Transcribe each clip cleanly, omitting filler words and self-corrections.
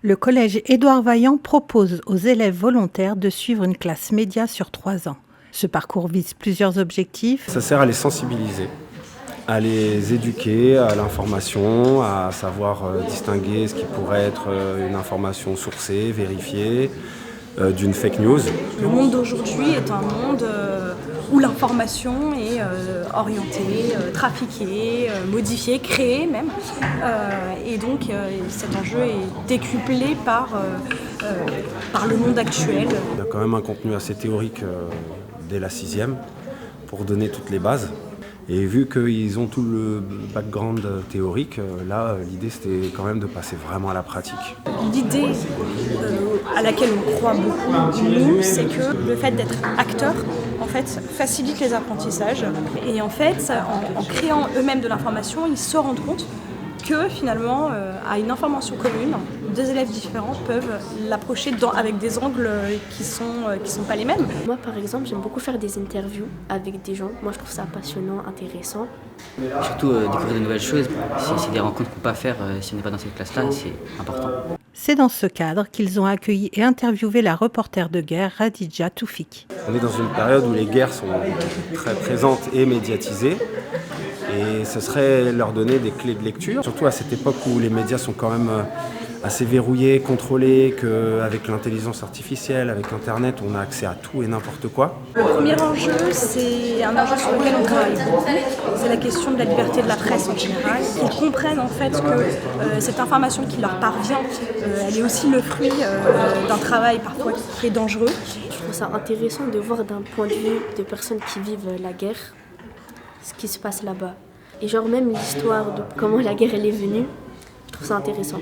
Le collège Édouard Vaillant propose aux élèves volontaires de suivre une classe média sur 3 ans. Ce parcours vise plusieurs objectifs. Ça sert à les sensibiliser, à les éduquer à l'information, à savoir distinguer ce qui pourrait être une information sourcée, vérifiée, d'une fake news. Le monde d'aujourd'hui est un monde où l'information est orientée, trafiquée, modifiée, créée même. Et donc cet enjeu est décuplé par le monde actuel. Il y a quand même un contenu assez théorique dès la 6e pour donner toutes les bases. Et vu qu'ils ont tout le background théorique, là, l'idée c'était quand même de passer vraiment à la pratique. L'idée à laquelle on croit beaucoup, nous, c'est que le fait d'être acteur, en fait, facilite les apprentissages. Et en fait, en créant eux-mêmes de l'information, ils se rendent compte que finalement, à une information commune, deux élèves différents peuvent l'approcher avec des angles qui sont pas les mêmes. Moi, par exemple, j'aime beaucoup faire des interviews avec des gens. Moi, je trouve ça passionnant, intéressant. Surtout découvrir de nouvelles choses. C'est des rencontres qu'on ne peut pas faire si on n'est pas dans cette classe-là, c'est important. C'est dans ce cadre qu'ils ont accueilli et interviewé la reporter de guerre Radija Toufik. On est dans une période où les guerres sont très présentes et médiatisées. Et ce serait leur donner des clés de lecture, surtout à cette époque où les médias sont quand même assez verrouillés, contrôlés, qu'avec l'intelligence artificielle, avec Internet, on a accès à tout et n'importe quoi. Le premier enjeu, c'est un enjeu sur lequel on travaille beaucoup, c'est la question de la liberté de la presse en général. Ils comprennent en fait que cette information qui leur parvient, elle est aussi le fruit d'un travail parfois qui est dangereux. Je trouve ça intéressant de voir d'un point de vue de personnes qui vivent la guerre, ce qui se passe là-bas. Et genre même l'histoire de comment la guerre elle est venue, je trouve ça intéressant.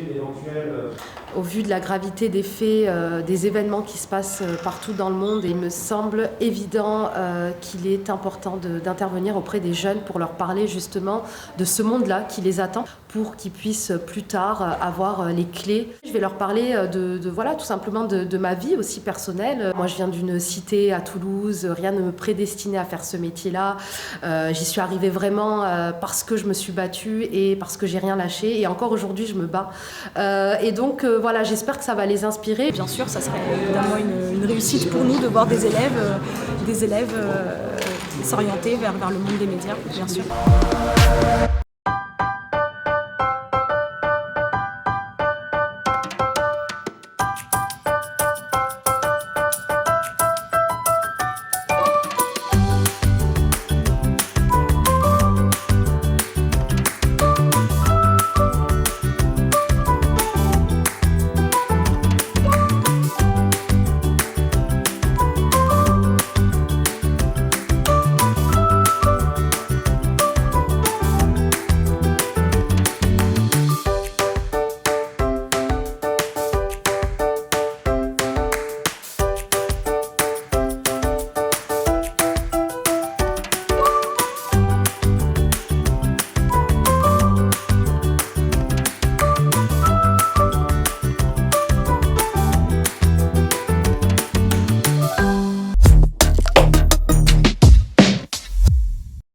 Au vu de la gravité des faits, des événements qui se passent partout dans le monde, il me semble évident qu'il est important d'intervenir auprès des jeunes pour leur parler justement de ce monde-là qui les attend, pour qu'ils puissent plus tard avoir les clés. Je vais leur parler voilà, tout simplement de ma vie aussi personnelle. Moi, je viens d'une cité à Toulouse, rien ne me prédestinait à faire ce métier-là. J'y suis arrivée vraiment parce que je me suis battue et parce que j'ai rien lâché. Et encore aujourd'hui, je me bats. Et donc, voilà, j'espère que ça va les inspirer. Bien sûr, ça serait évidemment une réussite pour nous de voir des élèves s'orienter vers le monde des médias, bien sûr.